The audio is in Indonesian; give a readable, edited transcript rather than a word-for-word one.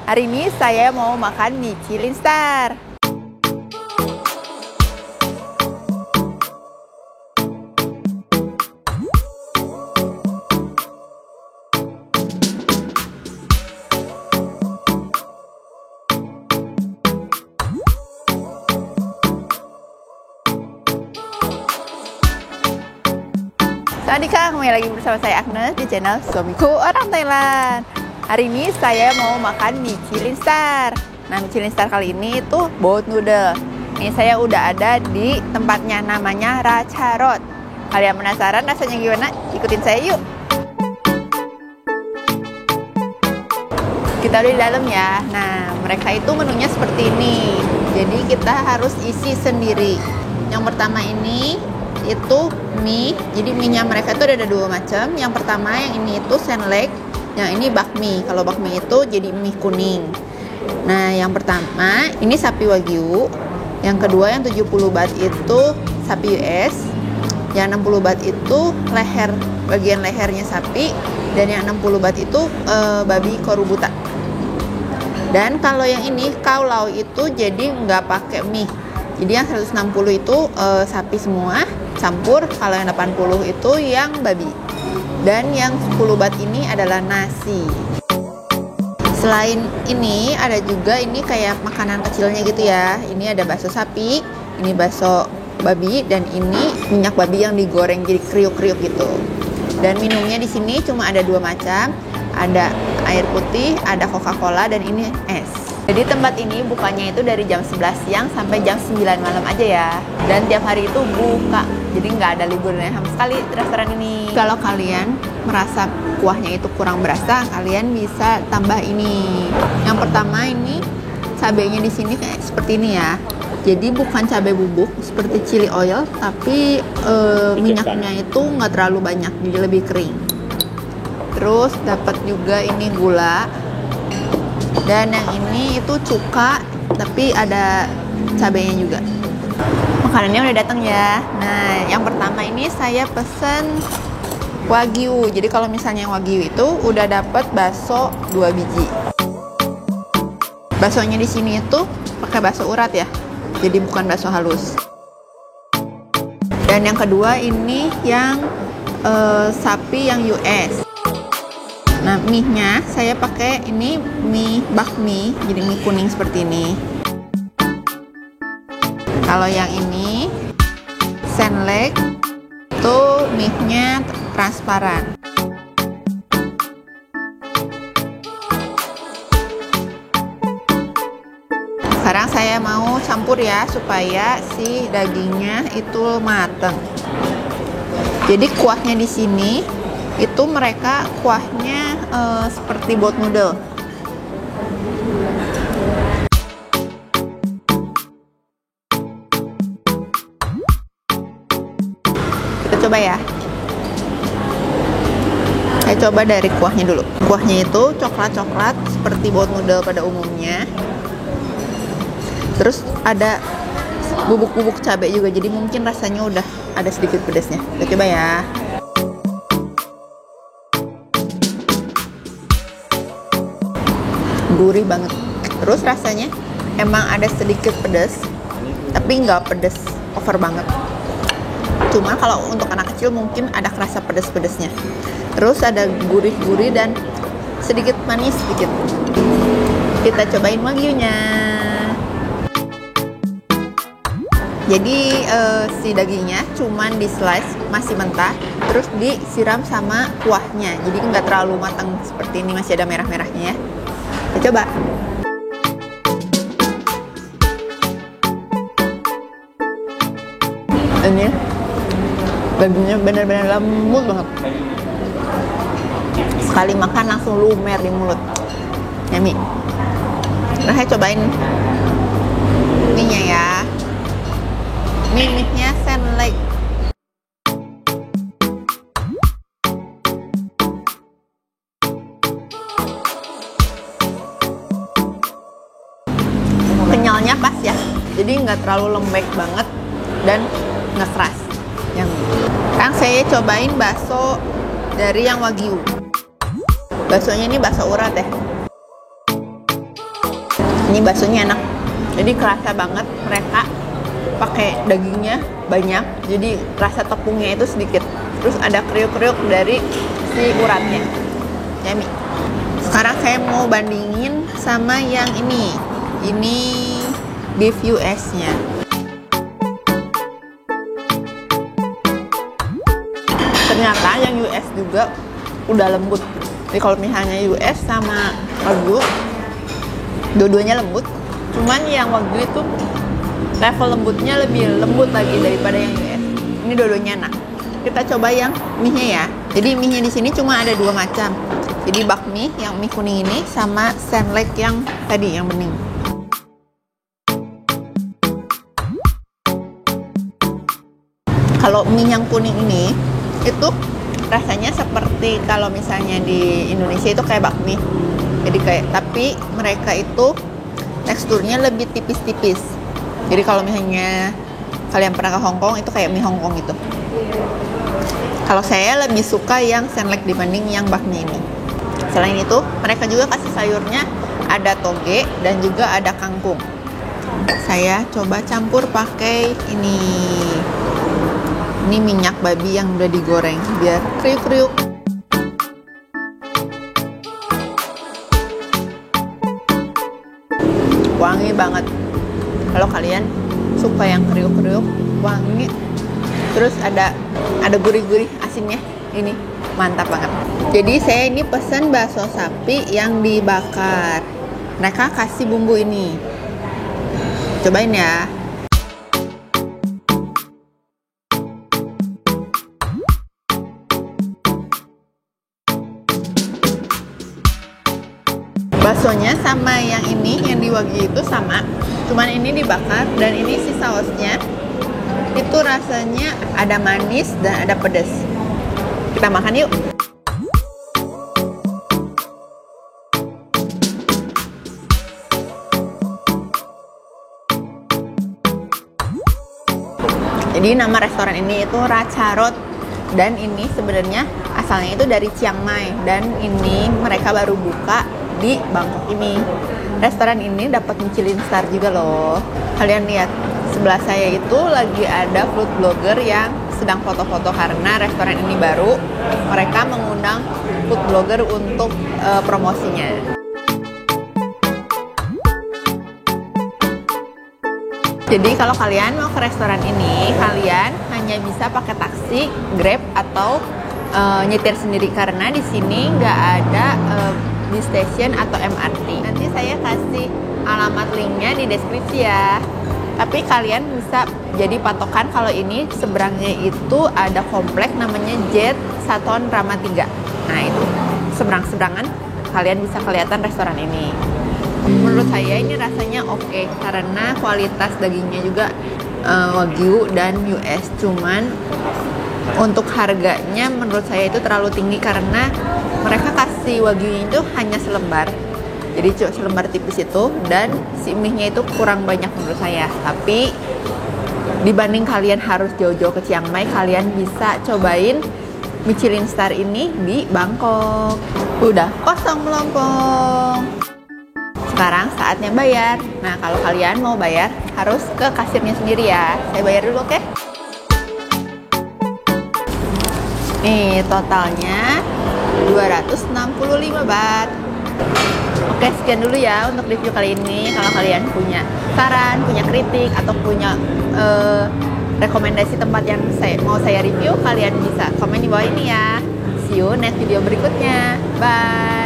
Hari ini saya mau makan Michelin Star. Sawadika, kembali lagi bersama saya Agnes di channel Suamiku Orang Thailand. Hari ini saya mau makan Michelin Star. Nah, Michelin Star kali ini itu boat noodle. Ini saya udah ada di tempatnya, namanya Ratcharot. Kalian penasaran rasanya gimana? Ikutin saya yuk. Kita udah di dalam ya. Nah, mereka itu menunya seperti ini. Jadi kita harus isi sendiri. Yang pertama ini itu mie. Jadi mie-nya mereka itu ada dua macam. Yang pertama yang ini itu senlek, yang ini bakmi. Kalau bakmi itu jadi mie kuning. Nah, yang pertama ini sapi wagyu. Yang kedua yang 70 baht itu sapi US. Yang 60 baht itu leher, bagian lehernya sapi. Dan yang 60 baht itu babi korubuta. Dan kalau yang ini kaulau itu jadi nggak pakai mie. Jadi yang 160 itu sapi semua campur. Kalau yang 80 itu yang babi. Dan yang 10 baht ini adalah nasi. Selain ini ada juga ini kayak makanan kecilnya gitu ya. Ini ada bakso sapi, ini bakso babi, dan ini minyak babi yang digoreng jadi kriuk-kriuk gitu. Dan minumnya di sini cuma ada dua macam. Ada air putih, ada Coca-Cola, dan ini es. Jadi tempat ini bukanya itu dari jam 11 siang sampai jam 9 malam aja ya. Dan tiap hari itu buka. Jadi nggak ada liburnya sama sekali restoran ini. Kalau kalian merasa kuahnya itu kurang berasa, kalian bisa tambah ini. Yang pertama ini cabenya di sini kayak seperti ini ya. Jadi bukan cabai bubuk seperti chili oil, tapi minyaknya itu nggak terlalu banyak, jadi lebih kering. Terus dapat juga ini gula. Dan yang ini itu cuka, tapi ada cabenya juga. Makanannya udah datang ya. Nah, yang pertama ini saya pesen wagyu. Jadi kalau misalnya wagyu itu udah dapat bakso 2 biji. Baksonya di sini itu pakai bakso urat ya. Jadi bukan bakso halus. Dan yang kedua ini yang sapi yang US. Nah, mie-nya saya pakai ini mie bakmi, jadi mie kuning seperti ini. Kalau yang ini senlek, itu mie-nya transparan. Sekarang saya mau campur ya, supaya si dagingnya itu mateng. Jadi kuahnya di sini itu mereka kuahnya seperti boat noodle. Kita coba ya. Saya coba dari kuahnya dulu. Kuahnya itu coklat-coklat seperti boat noodle pada umumnya. Terus ada bubuk-bubuk cabai juga, jadi mungkin rasanya udah ada sedikit pedasnya. Kita coba ya. Gurih banget. Terus rasanya emang ada sedikit pedas, tapi nggak pedas over banget. Cuma kalau untuk anak kecil mungkin ada kerasa pedas-pedasnya. Terus ada gurih-gurih dan sedikit manis sedikit. Kita cobain wagyunya. Jadi si dagingnya cuman di slice masih mentah, terus disiram sama kuahnya. Jadi nggak terlalu matang seperti ini, masih ada merah-merahnya ya. Kita coba. Ini dagingnya benar-benar lembut banget. Sekali makan langsung lumer di mulut. Yummy. Nah, saya cobain mie-nya ya. Mie-nya senlek. Kenyalnya pas ya, jadi nggak terlalu lembek banget dan nggak keras. Sekarang saya cobain bakso dari yang wagyu. Baksonya ini bakso urat ya. Ini baksonya enak, jadi kerasa banget mereka pakai dagingnya banyak, jadi rasa tepungnya itu sedikit, terus ada kriuk-kriuk dari si uratnya. Yummy. Sekarang saya mau bandingin sama yang ini beef US nya. Ternyata yang US juga udah lembut. Jadi kalau misalnya US sama Wagyu, dua-duanya lembut, cuman yang Wagyu itu level lembutnya lebih lembut lagi daripada yang US. Ini dua-duanya enak. Kita coba yang mie-nya ya. Jadi mie-nya di sini cuma ada dua macam. Jadi bakmi yang mie kuning ini sama senlek yang tadi yang bening. Kalau mie yang kuning ini itu rasanya seperti kalau misalnya di Indonesia itu kayak bakmi. Jadi tapi mereka itu teksturnya lebih tipis-tipis. Jadi kalau misalnya kalian pernah ke Hong Kong, itu kayak mie Hong Kong gitu. Kalau saya lebih suka yang senlek dibanding yang bakmi ini. Selain itu, mereka juga kasih sayurnya ada toge dan juga ada kangkung. Saya coba campur pakai ini. Ini minyak babi yang udah digoreng biar kriuk-kriuk. Wangi banget. Kalau kalian suka yang kriuk-kriuk, wangi, terus ada gurih-gurih asinnya, ini mantap banget. Jadi saya ini pesen bakso sapi yang dibakar. Mereka kasih bumbu ini. Cobain ya. Baksonya sama yang ini, yang di Wagyu itu sama, cuman ini dibakar dan ini si sausnya itu rasanya ada manis dan ada pedas. Kita makan yuk. Jadi nama restoran ini itu Ratcharot, dan ini sebenarnya asalnya itu dari Chiang Mai, dan ini mereka baru buka di Bangkok ini. Restoran ini dapat Michelin star juga loh. Kalian lihat sebelah saya itu lagi ada food blogger yang sedang foto-foto karena restoran ini baru. Mereka mengundang food blogger untuk promosinya. Jadi kalau kalian mau ke restoran ini, kalian hanya bisa pakai taksi, Grab, atau nyetir sendiri karena di sini nggak ada di station atau MRT. Nanti saya kasih alamat linknya di deskripsi ya. Tapi kalian bisa jadi patokan kalau ini seberangnya itu ada komplek namanya Jet Saton Rama 3. Nah itu seberang-seberangan kalian bisa kelihatan restoran ini. Menurut saya ini rasanya oke karena kualitas dagingnya juga Wagyu dan US. Cuman untuk harganya menurut saya itu terlalu tinggi karena mereka kasih Wagyu itu hanya selembar. Jadi cuma selembar tipis itu, dan si mie-nya itu kurang banyak menurut saya. Tapi dibanding kalian harus jauh-jauh ke Chiang Mai, kalian bisa cobain Michelin star ini di Bangkok. Udah kosong melompong. Sekarang saatnya bayar. Nah, kalau kalian mau bayar harus ke kasirnya sendiri ya. Saya bayar dulu, oke? Nih, totalnya 265 baht. Oke, sekian dulu ya untuk review kali ini. Kalau kalian punya saran, punya kritik, atau punya rekomendasi tempat yang mau saya review, kalian bisa komen di bawah ini ya. See you next video berikutnya. Bye!